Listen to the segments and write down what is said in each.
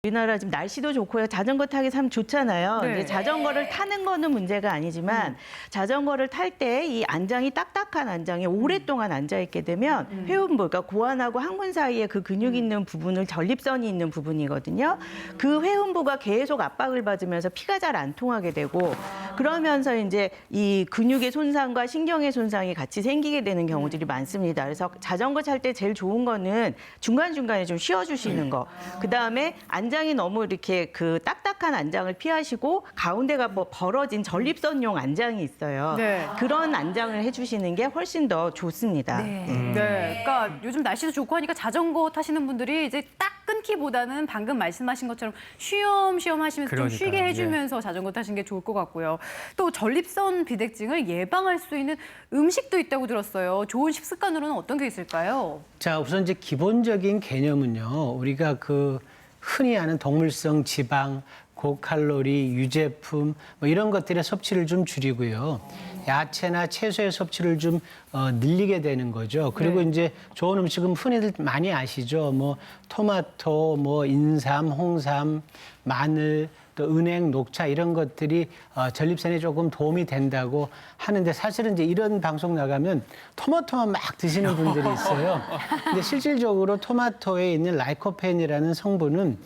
우리나라 지금 날씨도 좋고요. 자전거 타기 참 좋잖아요. 네. 이제 자전거를 타는 거는 문제가 아니지만 자전거를 탈 때 이 안장이 딱딱한 안장에 오랫동안 앉아 있게 되면 회음부, 그러니까 고환하고 항문 사이에 그 근육 있는 부분을 전립선이 있는 부분이거든요. 그 회음부가 계속 압박을 받으면서 피가 잘 안 통하게 되고 그러면서 이제 이 근육의 손상과 신경의 손상이 같이 생기게 되는 경우들이 많습니다. 그래서 자전거 탈 때 제일 좋은 거는 중간중간에 좀 쉬어주시는 거. 그다음에 안장이 너무 이렇게 그 딱딱한 안장을 피하시고 가운데가 뭐 벌어진 전립선용 안장이 있어요. 네. 그런 안장을 해주시는 게 훨씬 더 좋습니다. 네. 그러니까 요즘 날씨도 좋고 하니까 자전거 타시는 분들이 이제 딱 끊기보다는 방금 말씀하신 것처럼 쉬엄쉬엄 하시면서 좀 그러니까요. 쉬게 해주면서 자전거 타시는 게 좋을 것 같고요. 또 전립선 비대증을 예방할 수 있는 음식도 있다고 들었어요. 좋은 식습관으로는 어떤 게 있을까요? 자, 우선 이제 기본적인 개념은요. 우리가 그 흔히 아는 동물성 지방, 고칼로리, 유제품 뭐 이런 것들의 섭취를 좀 줄이고요. 야채나 채소의 섭취를 좀 늘리게 되는 거죠. 그리고 이제 좋은 음식은 흔히들 많이 아시죠. 뭐 토마토, 뭐 인삼, 홍삼, 마늘, 또 은행, 녹차 이런 것들이 전립선에 조금 도움이 된다고 하는데 사실은 이제 이런 방송 나가면 토마토만 막 드시는 분들이 있어요. 근데 실질적으로 토마토에 있는 라이코펜이라는 성분은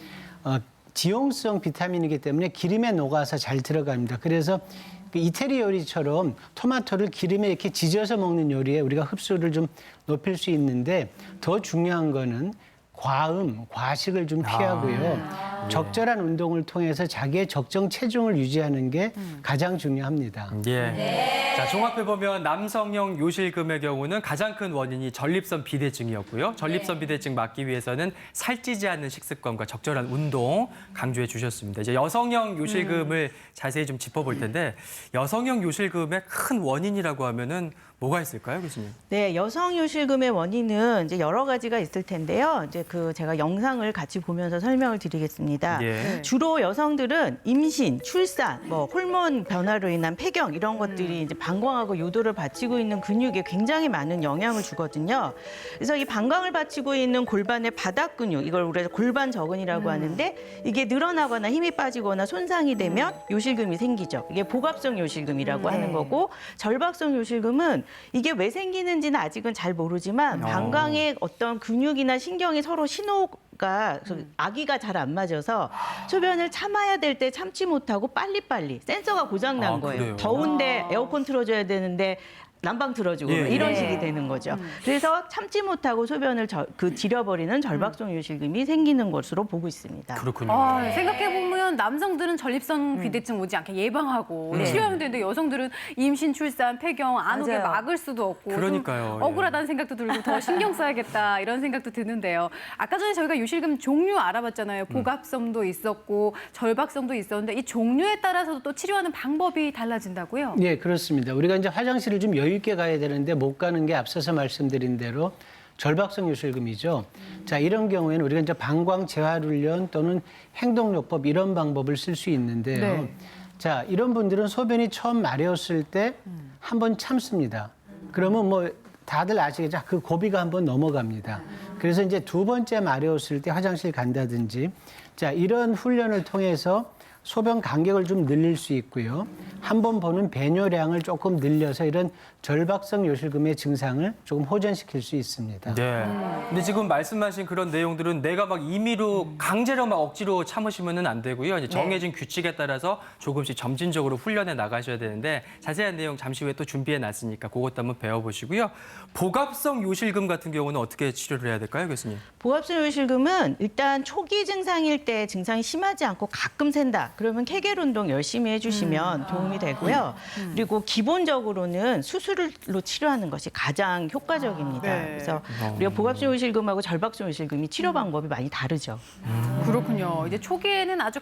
지용성 비타민이기 때문에 기름에 녹아서 잘 들어갑니다. 그래서 그 이태리 요리처럼 토마토를 기름에 이렇게 지져서 먹는 요리에 우리가 흡수를 좀 높일 수 있는데 더 중요한 거는 과식을 좀 피하고요. 적절한 운동을 통해서 자기의 적정 체중을 유지하는 게 가장 중요합니다. 예. 자, 종합해 보면 남성형 요실금의 경우는 가장 큰 원인이 전립선 비대증이었고요. 전립선 비대증 막기 위해서는 살찌지 않는 식습관과 적절한 운동 강조해 주셨습니다. 이제 여성형 요실금을 자세히 좀 짚어볼 텐데 여성형 요실금의 큰 원인이라고 하면은 뭐가 있을까요, 교수님? 네, 여성 요실금의 원인은 이제 여러 가지가 있을 텐데요. 이제 그 제가 영상을 같이 보면서 설명을 드리겠습니다. 예. 주로 여성들은 임신, 출산, 뭐 호르몬 변화로 인한 폐경 이런 것들이 이제 방광하고 요도를 받치고 있는 근육에 굉장히 많은 영향을 주거든요. 그래서 이 방광을 받치고 있는 골반의 바닥 근육, 이걸 우리가 골반 저근이라고 하는데 이게 늘어나거나 힘이 빠지거나 손상이 되면 요실금이 생기죠. 이게 복압성 요실금이라고 하는 거고 절박성 요실금은 이게 왜 생기는지는 아직은 잘 모르지만 방광의 어떤 근육이나 신경이 서로 신호가 아기가 잘 안 맞아서 소변을 참아야 될 때 참지 못하고 빨리빨리 센서가 고장 난 거예요. 그래요? 더운데 에어컨 틀어줘야 되는데 난방 틀어주고 예, 이런 예. 식이 되는 거죠. 그래서 참지 못하고 소변을 지려버리는 절박성 요실금이 생기는 것으로 보고 있습니다. 그렇군요. 생각해보면 남성들은 전립선 비대증 오지 않게 예방하고 치료하면 되는데 여성들은 임신, 출산, 폐경 안 오게 맞아요. 막을 수도 없고 좀 그러니까요. 예. 억울하다는 생각도 들고 더 신경 써야겠다 이런 생각도 드는데요. 아까 전에 저희가 요실금 종류 알아봤잖아요. 복압성도 있었고 절박성도 있었는데 이 종류에 따라서도 또 치료하는 방법이 달라진다고요? 네, 그렇습니다. 우리가 이제 화장실을 좀 여유 있게 가야 되는데 못 가는 게 앞서서 말씀드린 대로 절박성 요실금이죠. 자, 이런 경우에는 우리가 이제 방광 재활 훈련 또는 행동요법 이런 방법을 쓸 수 있는데요. 네. 자, 이런 분들은 소변이 처음 마려웠을 때 한번 참습니다. 그러면 뭐 다들 아시겠죠? 그 고비가 한번 넘어갑니다. 그래서 이제 두 번째 마려웠을 때 화장실 간다든지 자, 이런 훈련을 통해서 소변 간격을 좀 늘릴 수 있고요. 한 번 보는 배뇨량을 조금 늘려서 이런 절박성 요실금의 증상을 조금 호전시킬 수 있습니다. 네. 근데 지금 말씀하신 그런 내용들은 내가 막 임의로 강제로 막 억지로 참으시면은 안 되고요. 이제 정해진 규칙에 따라서 조금씩 점진적으로 훈련해 나가셔야 되는데 자세한 내용 잠시 후에 또 준비해 놨으니까 그것도 한번 배워보시고요. 복압성 요실금 같은 경우는 어떻게 치료를 해야 될까요, 교수님? 복압성 요실금은 일단 초기 증상일 때 증상이 심하지 않고 가끔 샌다. 그러면 케겔 운동 열심히 해주시면 도움이 되고요. 그리고 기본적으로는 수술로 치료하는 것이 가장 효과적입니다. 네. 그래서 우리가 복압성 요실금하고 절박성 요실금이 치료 방법이 많이 다르죠. 그렇군요. 이제 초기에는 아주